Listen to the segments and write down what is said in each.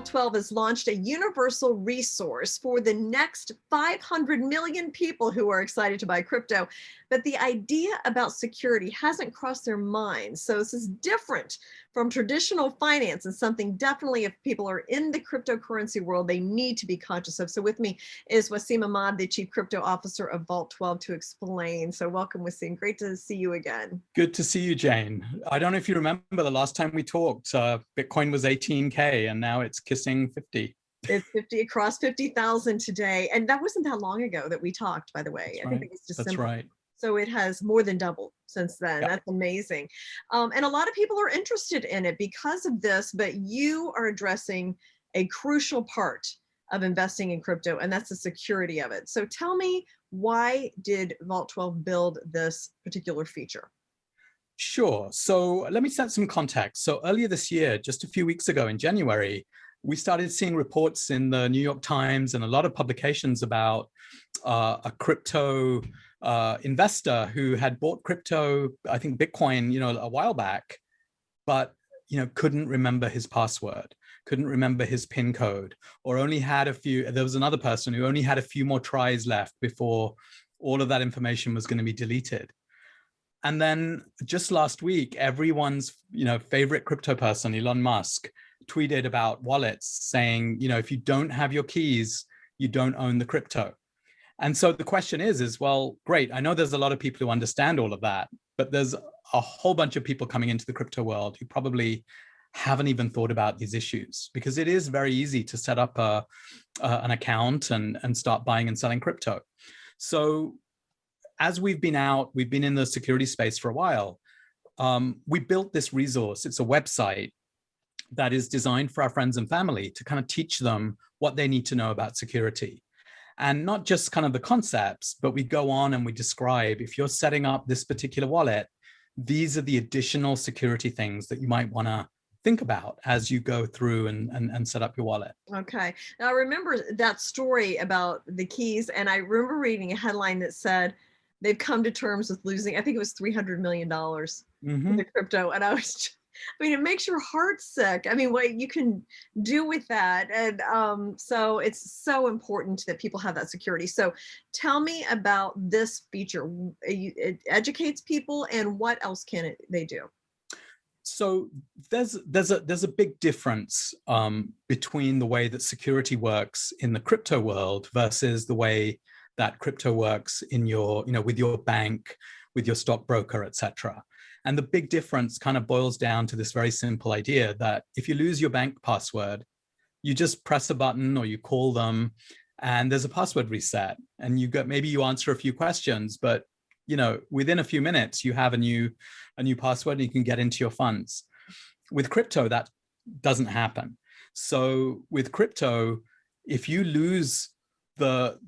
Vault12 has launched a universal resource for the next 500 million people who are excited to buy crypto. But the idea about security hasn't crossed their minds. So this is different from traditional finance and something definitely if people are in the cryptocurrency world, they need to be conscious of. So with me is Wasim Ahmad, the Chief Crypto Officer of Vault12 to explain. So welcome, Wasim. Great to see you again. Good to see you, Jane. I don't know if you remember the last time we talked, Bitcoin was 18K and now it's kissing 50. It's 50 across 50,000 today. And that wasn't that long ago that we talked, by the way. That's I think it was December. That's right. So it has more than doubled since then. Yep. That's amazing. And a lot of people are interested in it because of this, but you are addressing a crucial part of investing in crypto, and that's the security of it. So tell me, why did Vault12 build this particular feature? Sure. So let me set some context. So earlier this year, just a few weeks ago in January, we started seeing reports in the New York Times and a lot of publications about a crypto investor who had bought crypto, I think Bitcoin, a while back, but couldn't remember his password, couldn't remember his PIN code, or only had a few. There was another person who only had a few more tries left before all of that information was going to be deleted. And then just last week, everyone's favorite crypto person, Elon Musk, tweeted about wallets saying, if you don't have your keys, you don't own the crypto. And so the question is, well, great. I know there's a lot of people who understand all of that, but there's a whole bunch of people coming into the crypto world who probably haven't even thought about these issues, because it is very easy to set up an account and start buying and selling crypto. So as we've been in the security space for a while, we built this resource. It's a website that is designed for our friends and family to kind of teach them what they need to know about security. And not just kind of the concepts, but we go on and we describe, if you're setting up this particular wallet, these are the additional security things that you might want to think about as you go through and set up your wallet. Okay. Now I remember that story about the keys, and I remember reading a headline that said they've come to terms with losing, I think it was $300 million in the crypto. And it makes your heart sick. I mean, what you can do with that. And so it's so important that people have that security. So tell me about this feature. It educates people, and what else can they do? So there's a big difference between the way that security works in the crypto world versus the way that crypto works in your, with your bank, with your stockbroker, etc. And the big difference kind of boils down to this very simple idea that if you lose your bank password, you just press a button or you call them and there's a password reset, and maybe you answer a few questions, but within a few minutes you have a new password and you can get into your funds. With crypto, that doesn't happen. So with crypto, if you lose the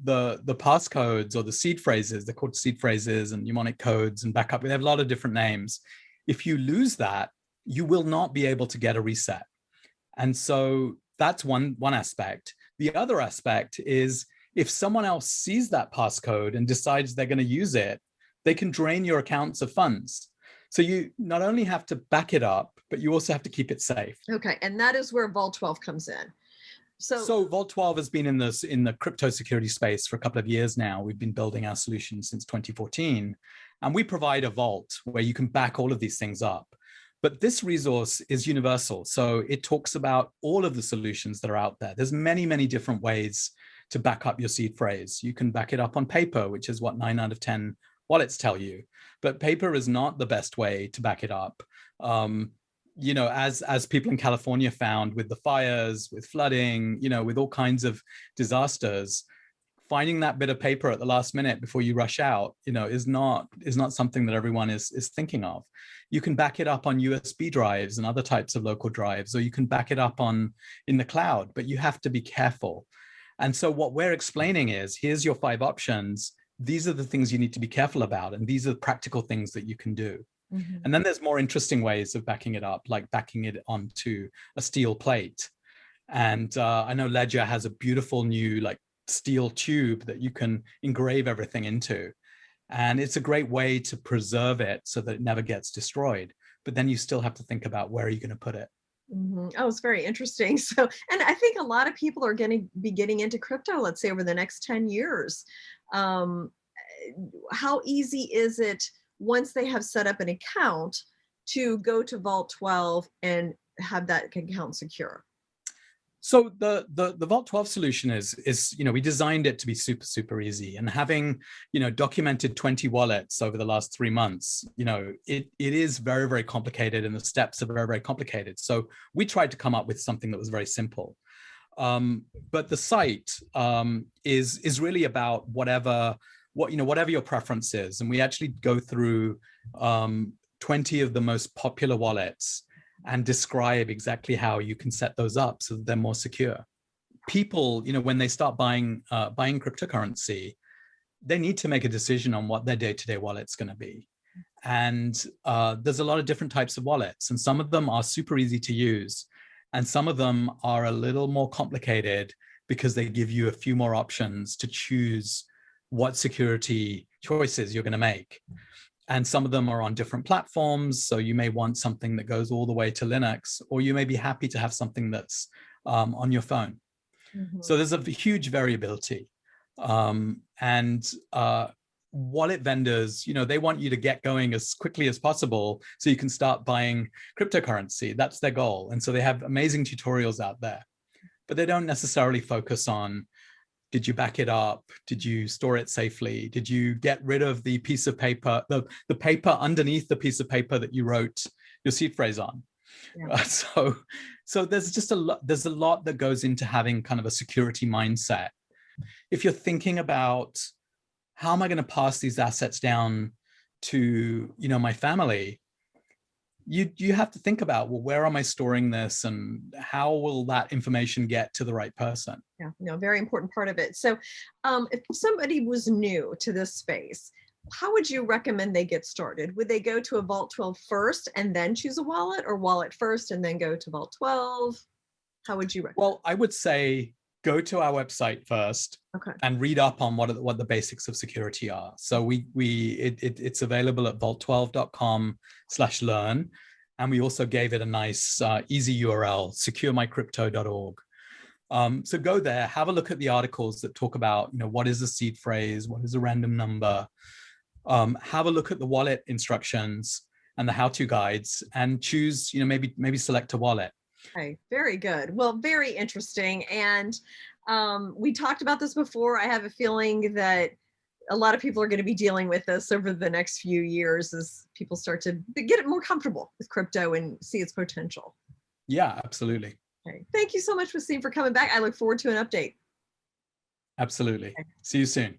passcodes or the seed phrases, they're called seed phrases and mnemonic codes and backup, they have a lot of different names. If you lose that, you will not be able to get a reset. And so that's one aspect. The other aspect is if someone else sees that passcode and decides they're going to use it, they can drain your accounts of funds. So you not only have to back it up, but you also have to keep it safe. Okay, and that is where Vault12 comes in. So Vault12 has been in the crypto security space for a couple of years now. We've been building our solution since 2014, and we provide a vault where you can back all of these things up. But this resource is universal, so it talks about all of the solutions that are out there. There's many, many different ways to back up your seed phrase. You can back it up on paper, which is what 9 out of 10 wallets tell you, but paper is not the best way to back it up. As people in California found with the fires, with flooding, with all kinds of disasters, finding that bit of paper at the last minute before you rush out, is not something that everyone is thinking of. You can back it up on USB drives and other types of local drives, or you can back it up in the cloud, but you have to be careful. And so what we're explaining is, here's your 5 options. These are the things you need to be careful about, and these are the practical things that you can do. And then there's more interesting ways of backing it up, like backing it onto a steel plate. And I know Ledger has a beautiful new steel tube that you can engrave everything into. And it's a great way to preserve it so that it never gets destroyed. But then you still have to think about, where are you going to put it? Oh, it's very interesting. So, and I think a lot of people are going to be getting into crypto, let's say over the next 10 years. Um, how easy is it once they have set up an account to go to Vault 12 and have that account secure? So the Vault12 solution is we designed it to be super easy, and having documented 20 wallets over the last 3 months, it is very complicated, and the steps are very complicated. So we tried to come up with something that was very simple. But the site is really about whatever your preference is, and we actually go through 20 of the most popular wallets and describe exactly how you can set those up so that they're more secure. People, when they start buying cryptocurrency, they need to make a decision on what their day-to-day wallet's going to be. And there's a lot of different types of wallets, and some of them are super easy to use, and some of them are a little more complicated because they give you a few more options to choose what security choices you're going to make. And some of them are on different platforms. So you may want something that goes all the way to Linux, or you may be happy to have something that's on your phone. So there's a huge variability. Wallet vendors, they want you to get going as quickly as possible so you can start buying cryptocurrency. That's their goal. And so they have amazing tutorials out there, but they don't necessarily focus on, did you back it up? Did you store it safely? Did you get rid of the piece of paper, the paper underneath the piece of paper that you wrote your seed phrase on? Yeah. So there's a lot that goes into having kind of a security mindset. If you're thinking about, how am I going to pass these assets down to my family? You have to think about, well, where am I storing this, and how will that information get to the right person? Yeah, very important part of it. So if somebody was new to this space, how would you recommend they get started? Would they go to a Vault 12 first and then choose a wallet, or wallet first and then go to Vault 12? How would you recommend? Well, I would say go to our website first, and read up on what the basics of security are. So it's available at vault12.com/learn. And we also gave it a nice easy URL, securemycrypto.org. So go there, have a look at the articles that talk about, what is a seed phrase, what is a random number. Have a look at the wallet instructions and the how-to guides, and choose, maybe select a wallet. Okay, very good. Well, very interesting. And we talked about this before. I have a feeling that a lot of people are going to be dealing with this over the next few years as people start to get more comfortable with crypto and see its potential. Yeah, absolutely. Okay. Thank you so much, Wasim, for coming back. I look forward to an update. Absolutely. Okay. See you soon.